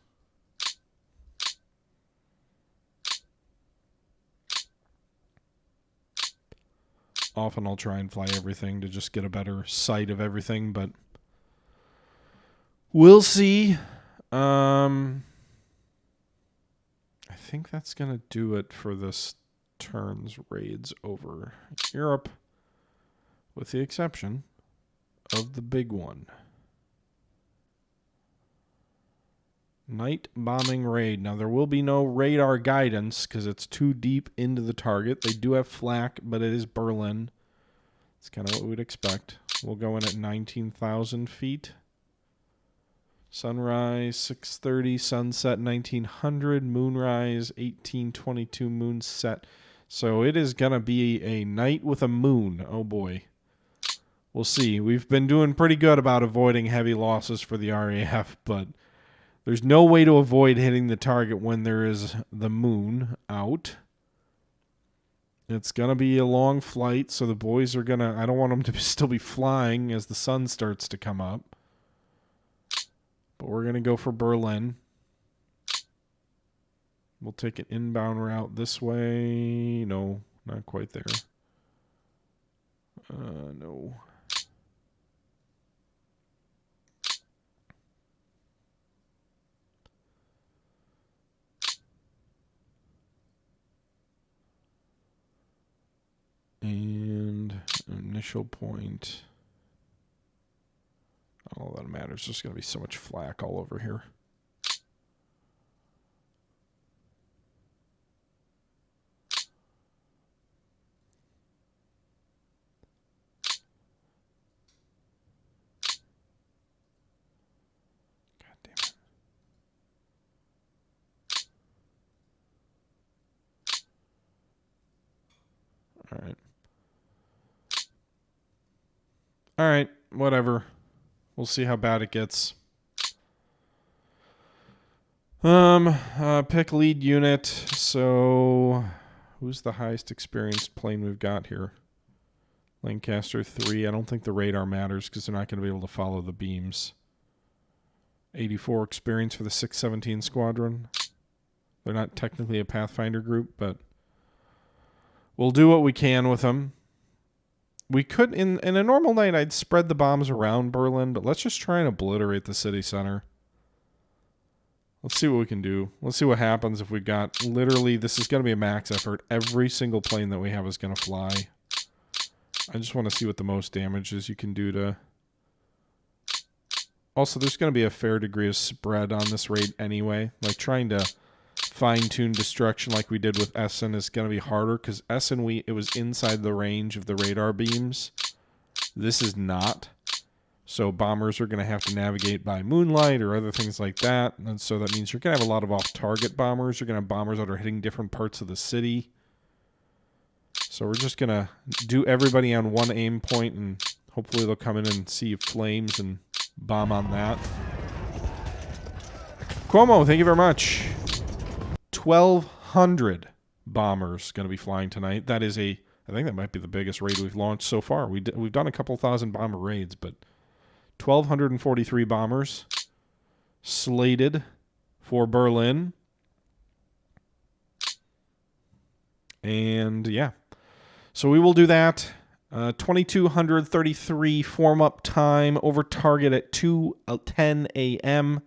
Speaker 1: Often I'll try and fly everything to just get a better sight of everything, but we'll see. I think that's going to do it for this turn's raids over Europe, with the exception of the big one. Night bombing raid. Now, there will be no radar guidance because it's too deep into the target. They do have flak, but it is Berlin. It's kind of what we'd expect. We'll go in at 19,000 feet. Sunrise, 6:30. Sunset, 1900. Moonrise, 1822. Moon set. So it is going to be a night with a moon. Oh, boy. We'll see. We've been doing pretty good about avoiding heavy losses for the RAF, but there's no way to avoid hitting the target when there is the moon out. It's going to be a long flight, so the boys are going to... I don't want them to still be flying as the sun starts to come up. But we're going to go for Berlin. We'll take an inbound route this way. No, not quite there. No. And initial point. All that matters. There's going to be so much flak all over here. God damn it. All right. All right, whatever. We'll see how bad it gets. Pick lead unit. So, who's the highest experienced plane we've got here? Lancaster 3. I don't think the radar matters because they're not going to be able to follow the beams. 84 experience for the 617 Squadron. They're not technically a Pathfinder group, but we'll do what we can with them. We could, in a normal night, I'd spread the bombs around Berlin, but let's just try and obliterate the city center. Let's see what we can do. Let's see what happens if we got, literally, this is going to be a max effort. Every single plane that we have is going to fly. I just want to see what the most damage is you can do to... Also, there's going to be a fair degree of spread on this raid anyway. Like, trying to fine-tune destruction like we did with Essen is going to be harder because Essen, it was inside the range of the radar beams. This is not. So bombers are going to have to navigate by moonlight or other things like that. And so that means you're going to have a lot of off-target bombers. You're going to have bombers that are hitting different parts of the city. So we're just going to do everybody on one aim point, and hopefully they'll come in and see flames and bomb on that. Cuomo, thank you very much. 1,200 bombers going to be flying tonight. That is I think that might be the biggest raid we've launched so far. We've done a couple thousand bomber raids, but 1,243 bombers slated for Berlin. And yeah, so we will do that. 2,233 form up time over target at 2:10 a.m.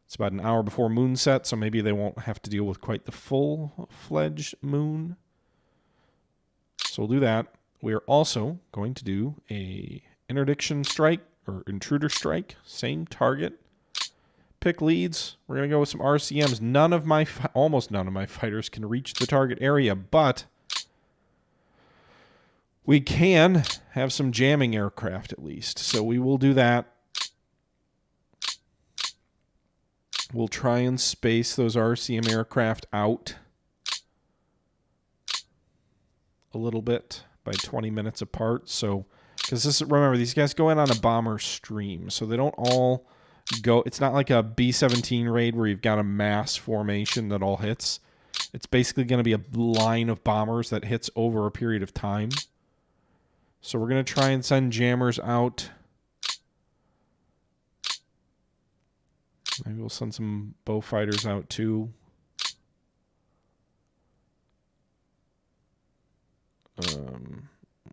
Speaker 1: It's about an hour before moonset, so maybe they won't have to deal with quite the full-fledged moon. So we'll do that. We are also going to do a interdiction strike or intruder strike, same target. Pick leads. We're going to go with some RCMs. Almost none of my fighters can reach the target area, but we can have some jamming aircraft at least. So we will do that. We'll try and space those RCM aircraft out a little bit by 20 minutes apart. So, because remember, these guys go in on a bomber stream, so they don't all go. It's not like a B-17 raid where you've got a mass formation that all hits. It's basically going to be a line of bombers that hits over a period of time. So we're going to try and send jammers out. Maybe we'll send some bow fighters out too.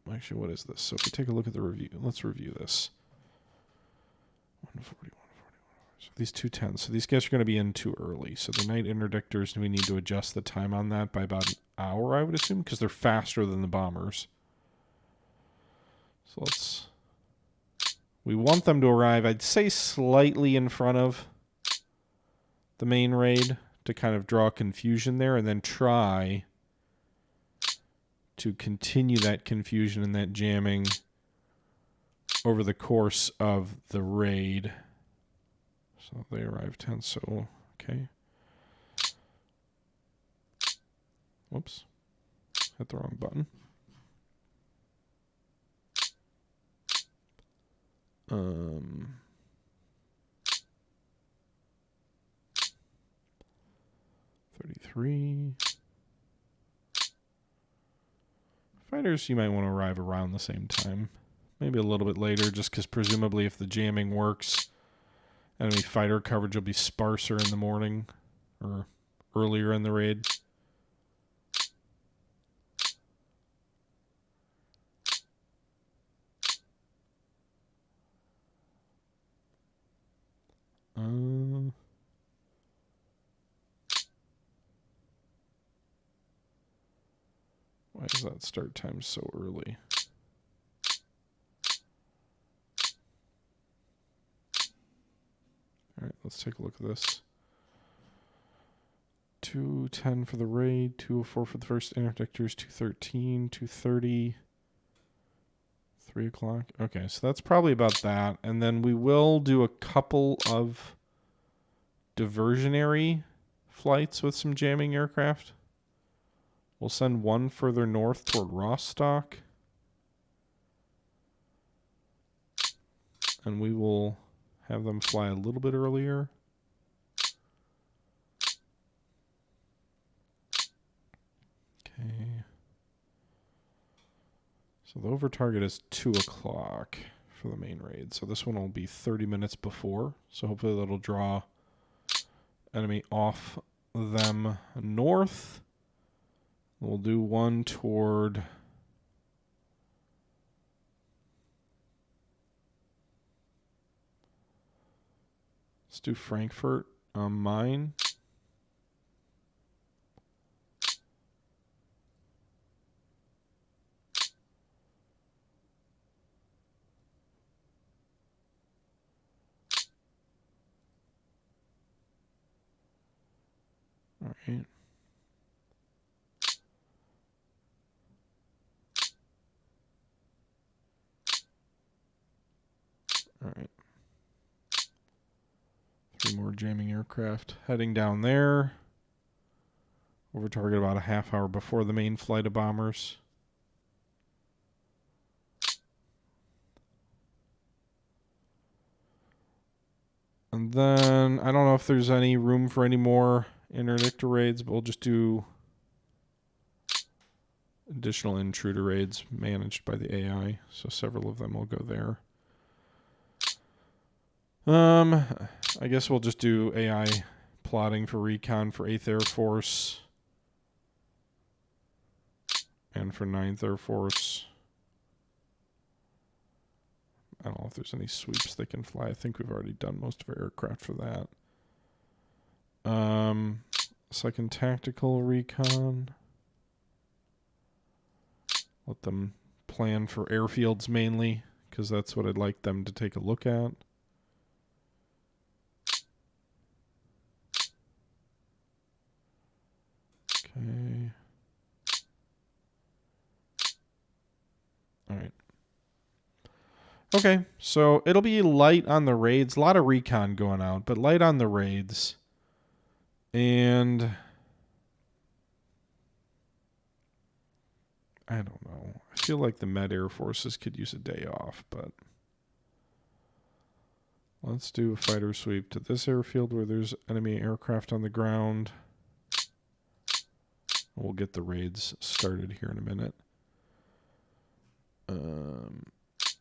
Speaker 1: Actually, what is this? So if we take a look at the review, let's review this. 140, 140. So these 210. So these guys are going to be in too early. So the night interdictors, we need to adjust the time on that by about an hour, I would assume, because they're faster than the bombers. So we want them to arrive, I'd say, slightly in front of the main raid to kind of draw confusion there, and then try to continue that confusion and that jamming over the course of the raid. So they arrive 10, so okay. Whoops. Hit the wrong button. Um, 33. Fighters, you might want to arrive around the same time. Maybe a little bit later, just because presumably if the jamming works, enemy fighter coverage will be sparser in the morning or earlier in the raid. Why is that start time so early? All right, let's take a look at this. 2:10 for the raid, 2:04 for the first interdictors, 2:13, 2:30, 3 o'clock. Okay, so that's probably about that. And then we will do a couple of diversionary flights with some jamming aircraft. We'll send one further north toward Rostock. And we will have them fly a little bit earlier. Okay. So the over target is 2 o'clock for the main raid. So this one will be 30 minutes before. So hopefully that'll draw enemy off them north. We'll do one toward... Let's do Frankfurt on mine. All right. All right. 3 more jamming aircraft heading down there. Over target about a half hour before the main flight of bombers. And then I don't know if there's any room for any more interdictor raids, but we'll just do additional intruder raids managed by the AI. So several of them will go there. I guess we'll just do AI plotting for recon for 8th Air Force and for 9th Air Force. I don't know if there's any sweeps they can fly. I think we've already done most of our aircraft for that. 2nd Tactical Recon. Let them plan for airfields mainly, because that's what I'd like them to take a look at. Okay. All right. Okay, so it'll be light on the raids. A lot of recon going out, but light on the raids. And I don't know. I feel like the Med Air Forces could use a day off, but let's do a fighter sweep to this airfield where there's enemy aircraft on the ground. We'll get the raids started here in a minute.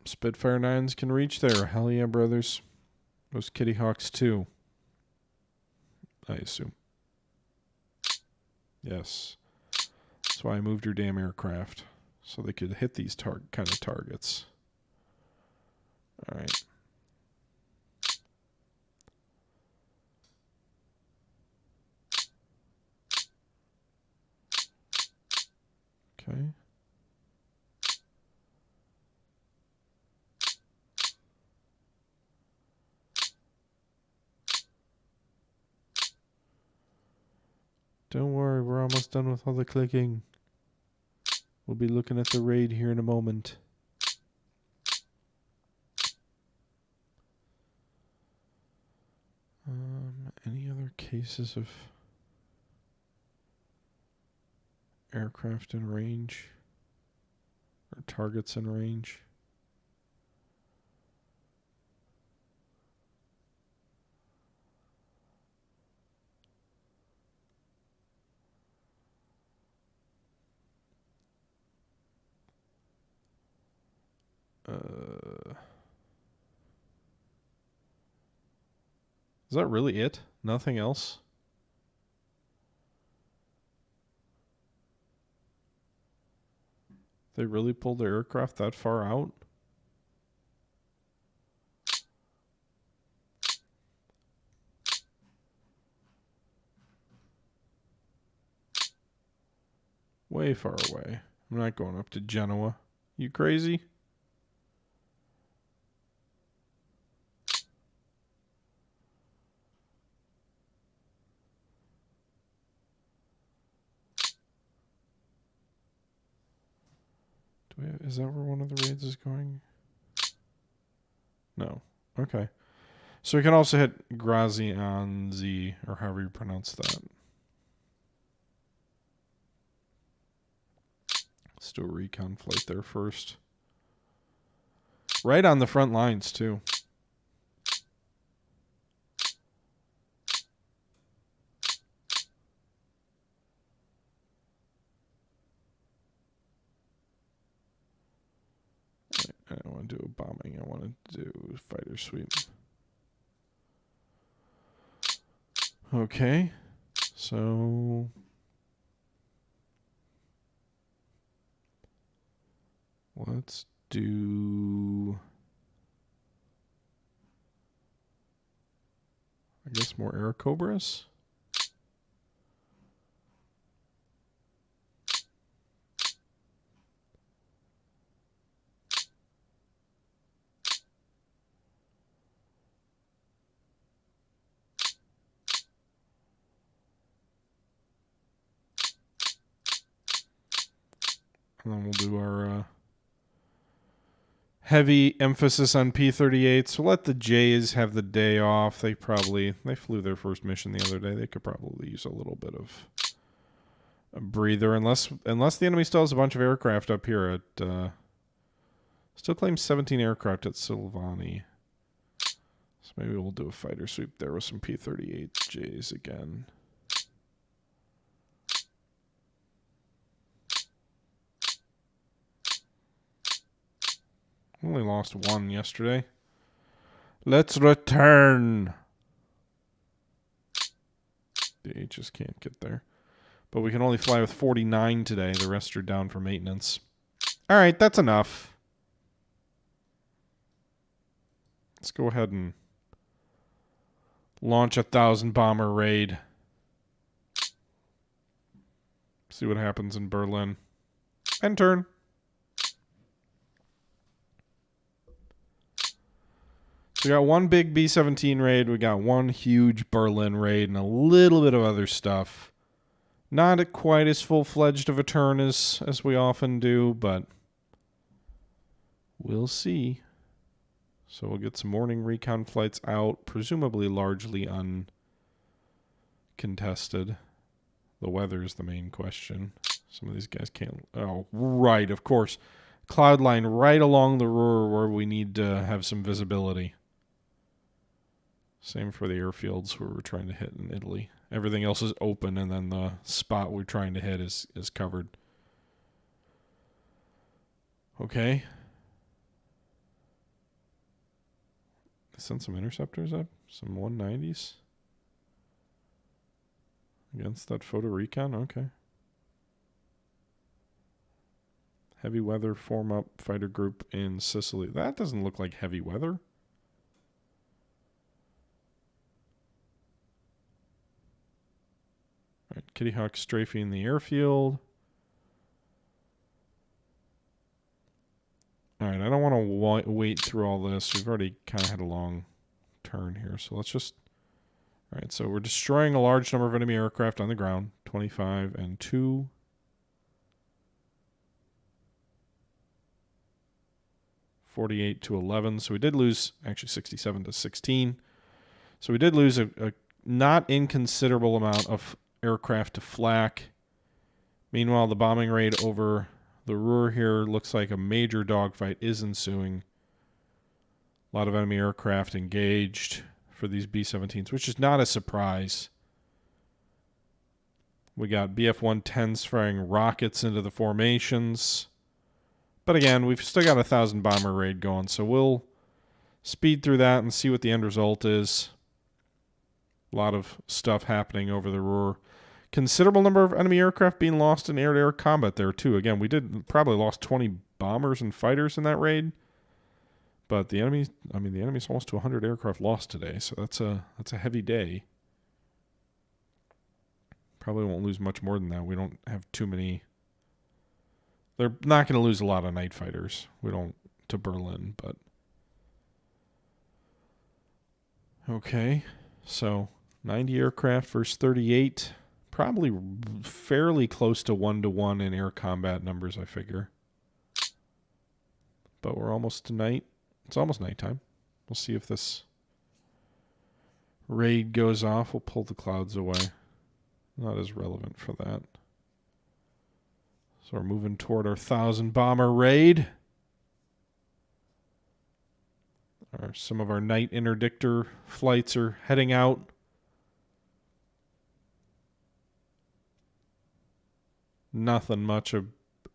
Speaker 1: Spitfire 9s can reach there. Hell yeah, brothers. Those Kitty Hawks too, I assume. Yes. That's why I moved your damn aircraft. So they could hit these kind of targets. All right. Okay. Don't worry, we're almost done with all the clicking. We'll be looking at the raid here in a moment. Any other cases of aircraft in range? Or targets in range? Is that really it? Nothing else? They really pulled their aircraft that far out? Way far away. I'm not going up to Genoa. You crazy? Is that where one of the raids is going? No. Okay. So we can also hit Grazianzi, or however you pronounce that. Let's do a recon flight there first. Right on the front lines, too. I don't want to do a bombing. I want to do a fighter sweep. Okay. So let's do, I guess, more Air Cobras. And then we'll do our heavy emphasis on P-38s. We'll let the J's have the day off. They flew their first mission the other day. They could probably use a little bit of a breather, unless the enemy still has a bunch of aircraft up here at. Still claims 17 aircraft at Silvani. So maybe we'll do a fighter sweep there with some P-38 J's again. Only lost one yesterday. Let's return. The H's can't get there. But we can only fly with 49 today. The rest are down for maintenance. All right, that's enough. Let's go ahead and launch a 1,000 bomber raid. See what happens in Berlin. End turn. So we got one big B-17 raid. We got one huge Berlin raid and a little bit of other stuff. Not quite as full-fledged of a turn as we often do, but we'll see. So we'll get some morning recon flights out, presumably largely uncontested. The weather is the main question. Some of these guys can't... Oh, right, of course. Cloud line right along the Ruhr where we need to have some visibility. Same for the airfields where we're trying to hit in Italy. Everything else is open, and then the spot we're trying to hit is covered. Okay. They sent some interceptors up? Some 190s? Against that photo recon? Okay. Heavy weather, form up, fighter group in Sicily. That doesn't look like heavy weather. All right, Kitty Hawk strafing the airfield. All right, I don't want to wait through all this. We've already kind of had a long turn here, so let's just... All right, so we're destroying a large number of enemy aircraft on the ground. 25 and 2. (48 to 11). So we did lose, actually 67 to 16. So we did lose a not inconsiderable amount of aircraft to flak. Meanwhile, the bombing raid over the Ruhr here looks like a major dogfight is ensuing. A lot of enemy aircraft engaged for these B-17s, which is not a surprise. We got Bf-110s firing rockets into the formations. But again, we've still got a 1,000 bomber raid going, so we'll speed through that and see what the end result is. A lot of stuff happening over the Ruhr. Considerable number of enemy aircraft being lost in air-to-air combat there, too. Again, we did probably lost 20 bombers and fighters in that raid. But the enemy's almost to 100 aircraft lost today, so that's a heavy day. Probably won't lose much more than that. We don't have too many. They're not going to lose a lot of night fighters. We don't to Berlin, but okay. So 90 aircraft versus 38. Probably fairly close to 1-to-1 in air combat numbers, I figure. But we're almost to night. It's almost nighttime. We'll see if this raid goes off. We'll pull the clouds away. Not as relevant for that. So we're moving toward our 1,000 bomber raid. Some of our night interdictor flights are heading out. Nothing much of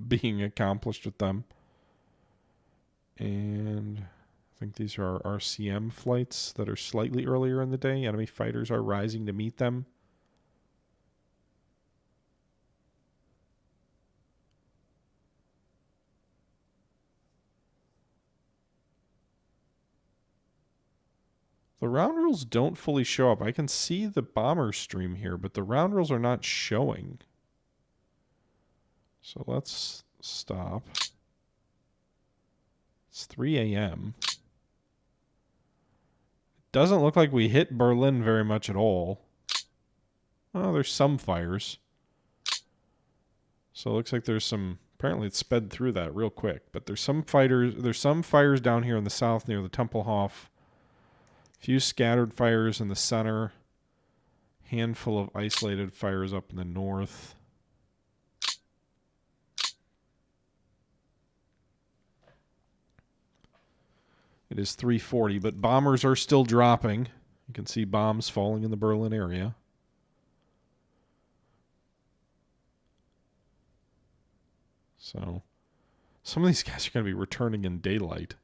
Speaker 1: being accomplished with them. And I think these are our RCM flights that are slightly earlier in the day. Enemy fighters are rising to meet them. The round rules don't fully show up. I can see the bomber stream here, but the round rules are not showing. So let's stop. It's 3 a.m. It doesn't look like we hit Berlin very much at all. Oh, there's some fires. So it looks like there's some... Apparently it sped through that real quick. But there's some fighters... There's some fires down here in the south near the Tempelhof. Few scattered fires in the center. Handful of isolated fires up in the north. It is 3:40, but bombers are still dropping. You can see bombs falling in the Berlin area. So, some of these guys are going to be returning in daylight.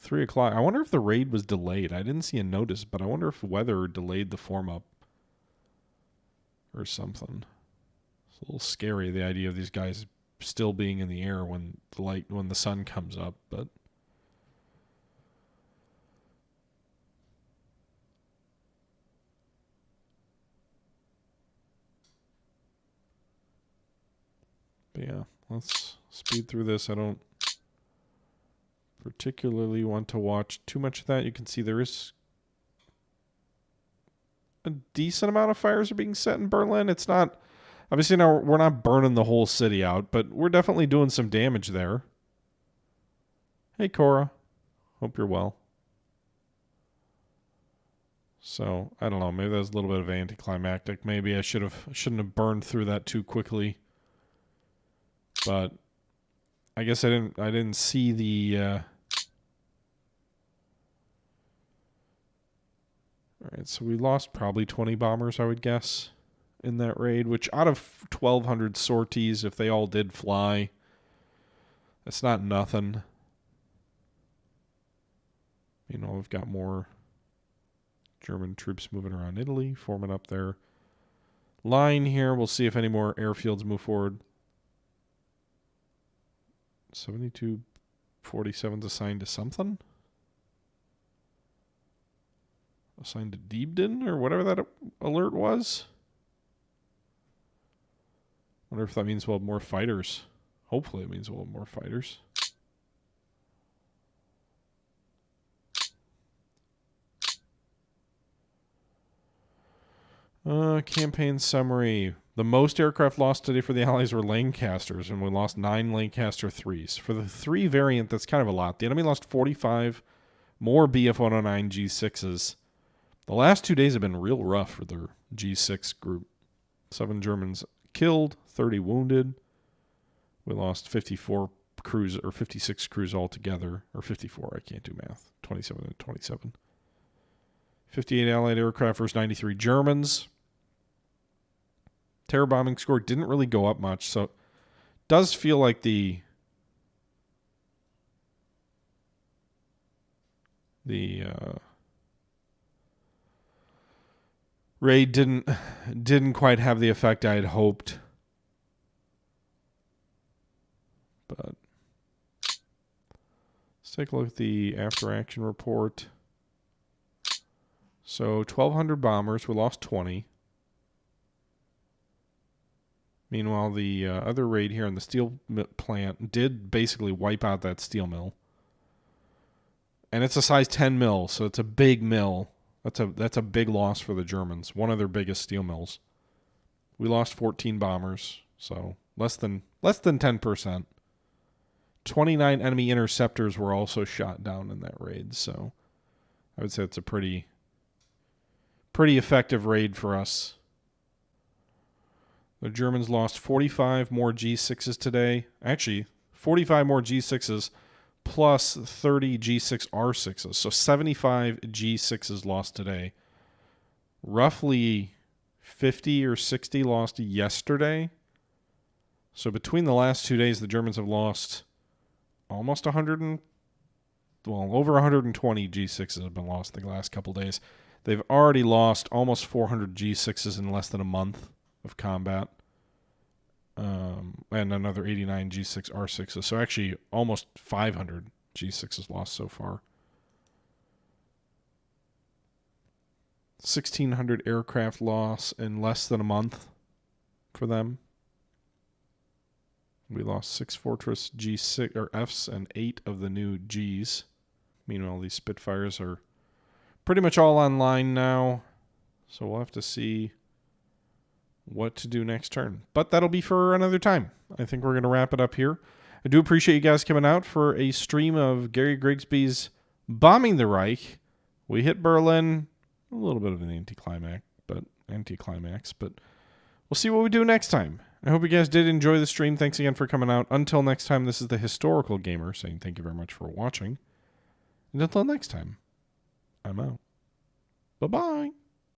Speaker 1: 3 o'clock. I wonder if the raid was delayed. I didn't see a notice, but I wonder if weather delayed the form up or something. It's a little scary, the idea of these guys still being in the air when the sun comes up, but yeah, let's speed through this. I don't particularly want to watch too much of that. You can see there is a decent amount of fires are being set in Berlin. It's not, obviously now we're not burning the whole city out, but we're definitely doing some damage there. Hey, Cora. Hope you're well. So, I don't know. Maybe that was a little bit of anticlimactic. Maybe I shouldn't have burned through that too quickly. But I guess I didn't see the all right, so we lost probably 20 bombers, I would guess, in that raid, which out of 1,200 sorties, if they all did fly, that's not nothing. You know, we've got more German troops moving around Italy, forming up their line here. We'll see if any more airfields move forward. 7247's assigned to something? Assigned to Diebden or whatever that alert was? Wonder if that means we'll have more fighters. Hopefully it means we'll have more fighters. Campaign summary. The most aircraft lost today for the Allies were Lancasters, and we lost 9 Lancaster 3s. For the 3 variant, that's kind of a lot. The enemy lost 45 more Bf-109 G6s. The last 2 days have been real rough for their G6 group. 7 Germans killed, 30 wounded. We lost 54 crews, or 56 crews altogether. Or 54, I can't do math. 27 and 27. 58 Allied aircraft versus 93 Germans. Terror bombing score didn't really go up much, so it does feel like the The raid didn't quite have the effect I had hoped. But let's take a look at the after-action report. So 1,200 bombers. We lost 20. Meanwhile, the other raid here in the steel plant did basically wipe out that steel mill. And it's a size 10 mill, so it's a big mill. That's a big loss for the Germans. One of their biggest steel mills. We lost 14 bombers, so less than 10%. 29 enemy interceptors were also shot down in that raid, so I would say it's a pretty effective raid for us. The Germans lost 45 more G6s today. Actually, 45 more G6s plus 30 G6 R6s. So 75 G6s lost today. Roughly 50 or 60 lost yesterday. So between the last 2 days, the Germans have lost almost over 120 G6s have been lost the last couple days. They've already lost almost 400 G6s in less than a month of combat. And another 89 G6 R6s. So actually almost 500 G6s lost so far. 1,600 aircraft loss in less than a month for them. We lost 6 Fortress G6 or Fs and 8 of the new Gs. Meanwhile, these Spitfires are pretty much all online now. So we'll have to see what to do next turn. But that'll be for another time. I think we're going to wrap it up here. I do appreciate you guys coming out for a stream of Gary Grigsby's bombing the Reich. We hit Berlin. A little bit of an anticlimax, but we'll see what we do next time. I hope you guys did enjoy the stream. Thanks again for coming out. Until next time, this is the Historical Gamer saying thank you very much for watching. And until next time, I'm out. Bye-bye.